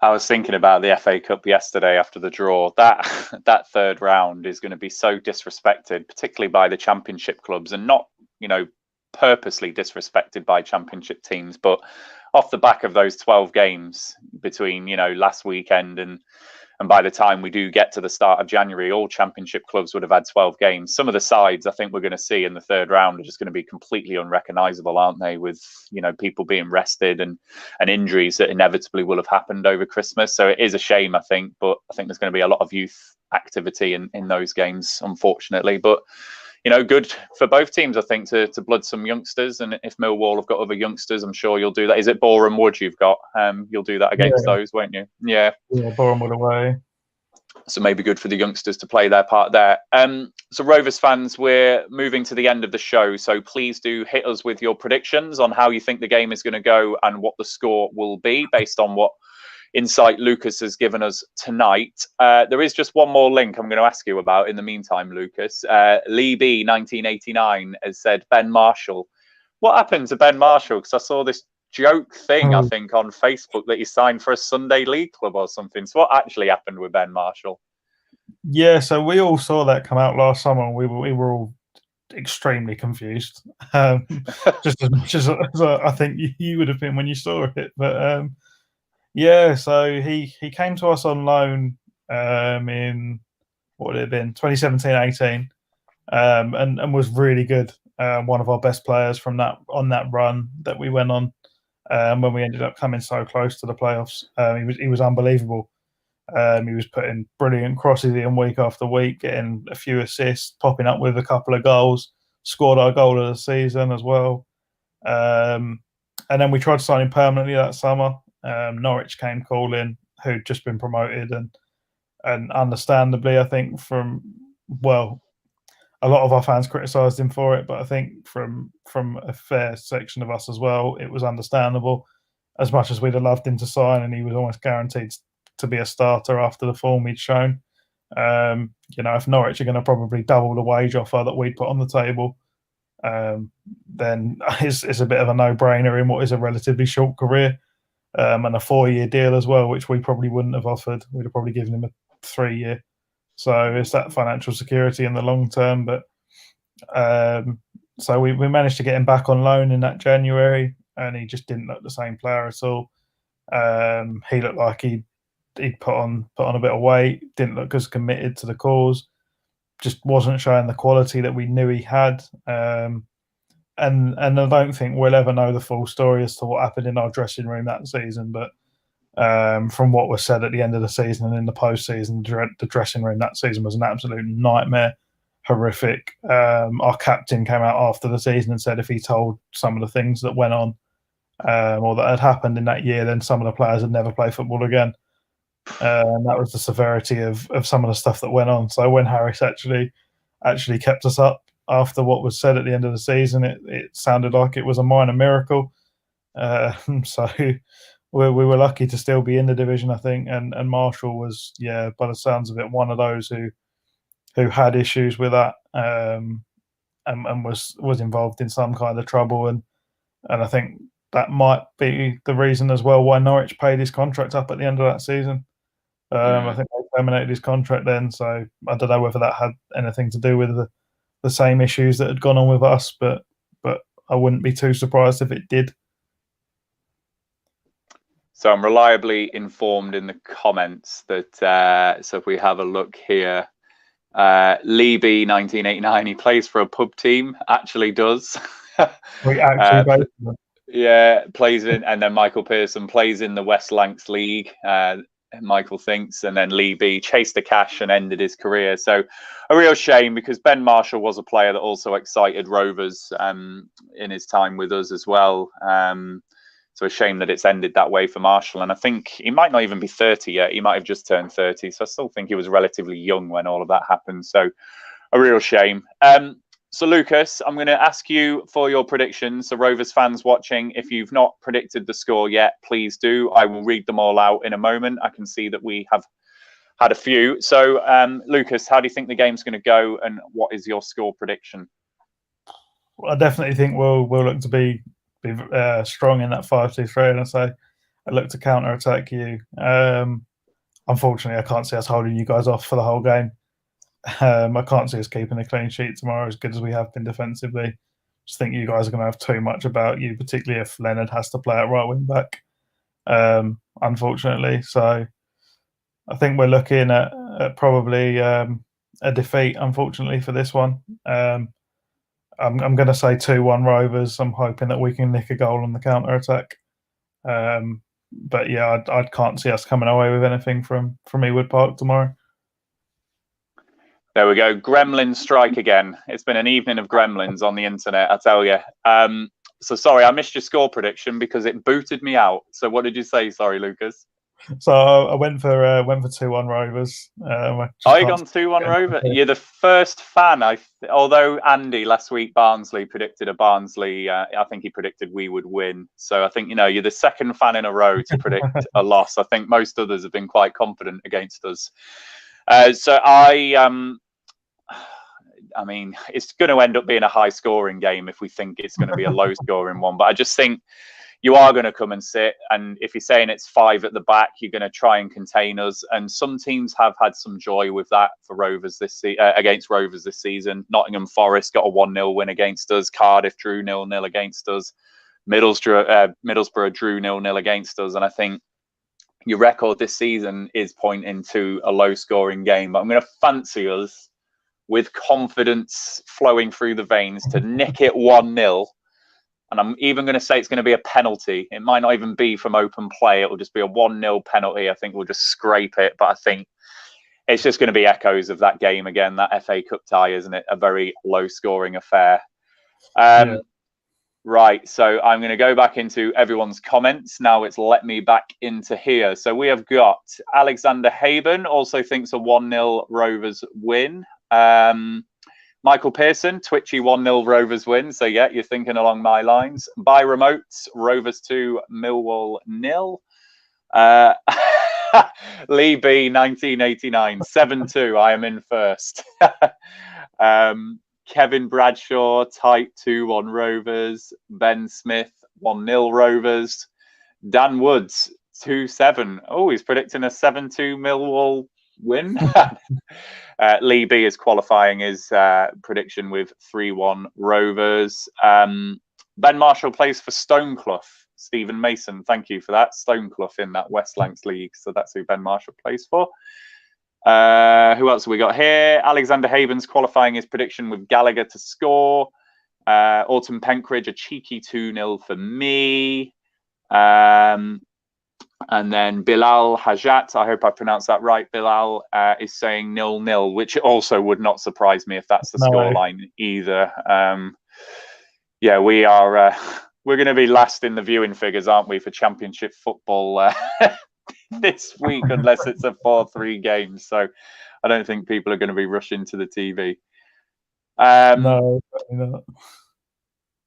[SPEAKER 3] I was thinking about the FA Cup yesterday after the draw. That third round is going to be so disrespected, particularly by the Championship clubs, and not, purposely disrespected by Championship teams, but off the back of those 12 games between, last weekend and by the time we do get to the start of January, all Championship clubs would have had 12 games. Some of the sides I think we're going to see in the third round are just going to be completely unrecognisable, aren't they? With, people being rested and injuries that inevitably will have happened over Christmas. So it is a shame, I think, but I think there's going to be a lot of youth activity in those games, unfortunately. But, good for both teams, I think, to blood some youngsters. And if Millwall have got other youngsters, I'm sure you'll do that. Is it Boreham Wood you've got? You'll do that against those, won't you? Yeah.
[SPEAKER 4] Yeah, Boreham Wood away.
[SPEAKER 3] So maybe good for the youngsters to play their part there. So Rovers fans, we're moving to the end of the show. So please do hit us with your predictions on how you think the game is going to go and what the score will be based on what insight Lucas has given us tonight. There is just one more link I'm going to ask you about in the meantime, Lucas. Lee B 1989 has said Ben Marshall. What happened to Ben Marshall? Because I saw this joke thing, I think, on Facebook that he signed for a Sunday League club or something. So what actually happened with Ben Marshall?
[SPEAKER 4] Yeah, so we all saw that come out last summer, and we were all extremely confused, just as much as I think you would have been when you saw it. But yeah, so he came to us on loan in what would it have been 2017-18, and was really good. One of our best players from that run that we went on when we ended up coming so close to the playoffs. He was unbelievable. He was putting brilliant crosses in week after week, getting a few assists, popping up with a couple of goals, scored our goal of the season as well. And then we tried to sign him permanently that summer. Norwich came calling, who'd just been promoted, and understandably, I think a lot of our fans criticised him for it, but I think from a fair section of us as well, it was understandable. As much as we'd have loved him to sign, and he was almost guaranteed to be a starter after the form he'd shown. If Norwich are going to probably double the wage offer that we'd put on the table, then it's a bit of a no-brainer in what is a relatively short career, and a 4-year deal as well, which we probably wouldn't have offered. We'd have probably given him a 3-year. So it's that financial security in the long term. But so we managed to get him back on loan in that January, and he just didn't look the same player at all. He looked like he'd put on a bit of weight, didn't look as committed to the cause, just wasn't showing the quality that we knew he had. And I don't think we'll ever know the full story as to what happened in our dressing room that season. But from what was said at the end of the season and in the postseason, the dressing room that season was an absolute nightmare, horrific. Our captain came out after the season and said if he told some of the things that went on or that had happened in that year, then some of the players would never play football again. And that was the severity of some of the stuff that went on. So when Harris actually kept us up after what was said at the end of the season, it sounded like it was a minor miracle. So we were lucky to still be in the division, I think. And Marshall was, by the sounds of it, one of those who had issues with that and was involved in some kind of trouble. And I think that might be the reason as well why Norwich paid his contract up at the end of that season. I think they terminated his contract then, so I don't know whether that had anything to do with the same issues that had gone on with us, but I wouldn't be too surprised if it did.
[SPEAKER 3] So I'm reliably informed in the comments that, so if we have a look here, Leby 1989, he plays for a pub team, actually does.
[SPEAKER 4] We actually
[SPEAKER 3] plays in, and then Michael Pearson plays in the West Lancs League, Michael thinks, and then Leby chased the cash and ended his career. So a real shame, because Ben Marshall was a player that also excited Rovers in his time with us as well. So a shame that it's ended that way for Marshall. And I think he might not even be 30 yet. He might have just turned 30. So I still think he was relatively young when all of that happened. So a real shame. So Lucas, I'm going to ask you for your predictions. So Rovers fans watching, if you've not predicted the score yet, please do. I will read them all out in a moment. I can see that we have had a few. So Lucas, how do you think the game's going to go, and what is your score prediction?
[SPEAKER 4] Well, I definitely think we'll look to be strong in that 5-2-3, and I look to counter attack you. Unfortunately, I can't see us holding you guys off for the whole game. I can't see us keeping a clean sheet tomorrow as good as we have been defensively. Just think you guys are going to have too much about you, particularly if Leonard has to play at right wing back, unfortunately. So I think we're looking at probably a defeat, unfortunately, for this one. I'm going to say 2-1 Rovers. I'm hoping that we can nick a goal on the counter attack. But yeah, I can't see us coming away with anything from Ewood Park tomorrow.
[SPEAKER 3] There we go. Gremlin strike again. It's been an evening of gremlins on the internet, I tell you. So sorry, I missed your score prediction because it booted me out. So what did you say? Sorry, Lucas.
[SPEAKER 4] So I went for 2-1 Rovers.
[SPEAKER 3] You gone 2-1 Rovers? You're the first fan. Although Andy last week, Barnsley predicted a Barnsley. I think he predicted we would win. So I think you're the second fan in a row to predict a loss. I think most others have been quite confident against us. So I mean, it's going to end up being a high-scoring game if we think it's going to be a low-scoring one. But I just think, you are going to come and sit. And if you're saying it's 5 at the back, you're going to try and contain us. And some teams have had some joy with that for Rovers against Rovers this season. Nottingham Forest got a 1-0 win against us. Cardiff drew 0-0 against us. Middlesbrough drew 0-0 against us. And I think your record this season is pointing to a low-scoring game. But I'm going to fancy us with confidence flowing through the veins to nick it 1-0. And I'm even going to say it's going to be a penalty. It might not even be from open play. It will just be a 1-0 penalty. I think we'll just scrape it. But I think it's just going to be echoes of that game again, that FA Cup tie, isn't it? A very low-scoring affair. Right, so I'm going to go back into everyone's comments. Now it's let me back into here. So we have got Alexander Haben also thinks a 1-0 Rovers win. Michael Pearson, twitchy 1-0 Rovers win. So yeah, you're thinking along my lines. By remotes, Rovers 2, Millwall 0. Lee B, 1989, 7-2. I am in first. Kevin Bradshaw, tight 2-1 Rovers. Ben Smith, 1-0 Rovers. Dan Woods, 2-7. Oh, he's predicting a 7-2 Millwall win. Lee B is qualifying his prediction with 3-1 Rovers. Ben Marshall plays for Stoneclough. Stephen Mason, thank you for that. Stoneclough in that West Lancs League. So that's who Ben Marshall plays for. Who else have we got here? Alexander Haven's qualifying his prediction with Gallagher to score. Autumn Penkridge, a cheeky 2-0 for me. And then Bilal Hajat, I hope I pronounced that right, Bilal, is saying 0-0, which also would not surprise me if that's the scoreline either. Yeah, we are... we're going to be last in the viewing figures, aren't we, for Championship football this week, unless it's a 4-3 game. So I don't think people are going to be rushing to the TV.
[SPEAKER 4] No, definitely not.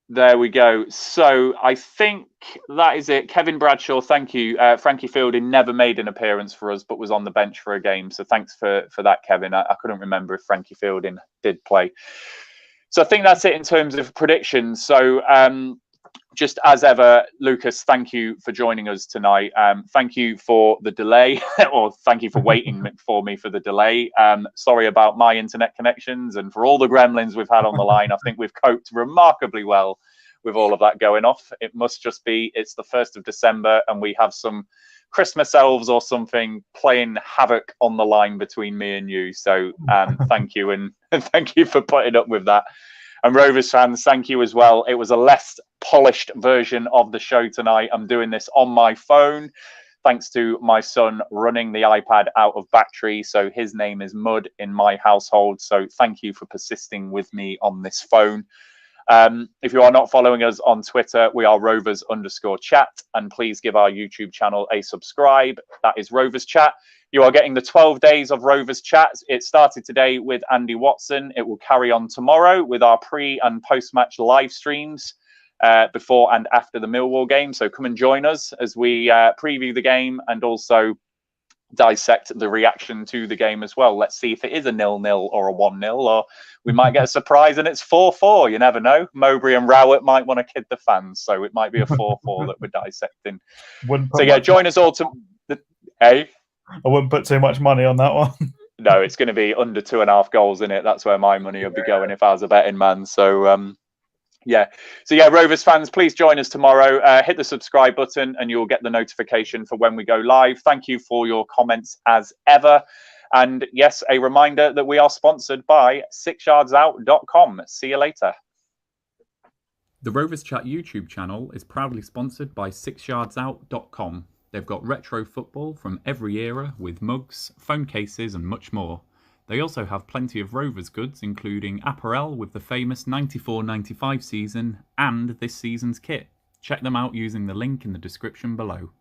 [SPEAKER 3] There we go. So I think that is it. Kevin Bradshaw, thank you. Frankie Fielding never made an appearance for us, but was on the bench for a game. So thanks for that, Kevin. I couldn't remember if Frankie Fielding did play. So I think that's it in terms of predictions. So just as ever, Lucas, thank you for joining us tonight. Thank you for the delay, or thank you for waiting for me for the delay. Sorry about my internet connections and for all the gremlins we've had on the line. I think we've coped remarkably well with all of that going off. It must just be it's the 1st of December and we have some Christmas elves or something playing havoc on the line between me and you. So thank you, and thank you for putting up with that. And Rovers fans, thank you as well. It was a less polished version of the show tonight. I'm doing this on my phone, thanks to my son running the iPad out of battery. So his name is Mud in my household. So thank you for persisting with me on this phone. If you are not following us on Twitter, we are Rovers_chat. And please give our YouTube channel a subscribe. That is Rovers Chat. You are getting the 12 days of Rovers Chat. It started today with Andy Watson. It will carry on tomorrow with our pre- and post-match live streams before and after the Millwall game. So come and join us as we preview the game and also dissect the reaction to the game as well. Let's see if it is a 0-0 or a 1-0, or we might get a surprise and it's 4-4. You never know. Mowbray and Rowett might want to kid the fans, so it might be a 4-4 that we're dissecting. So yeah, join us all to...
[SPEAKER 4] I wouldn't put too much money on that one.
[SPEAKER 3] No, it's going to be under 2.5 goals in it. That's where my money would be going if I was a betting man. So, yeah. So, yeah, Rovers fans, please join us tomorrow. Hit the subscribe button and you'll get the notification for when we go live. Thank you for your comments as ever. And yes, a reminder that we are sponsored by 6yardsout.com. See you later.
[SPEAKER 5] The Rovers Chat YouTube channel is proudly sponsored by 6yardsout.com. They've got retro football from every era with mugs, phone cases and much more. They also have plenty of Rovers goods, including apparel with the famous 94-95 season and this season's kit. Check them out using the link in the description below.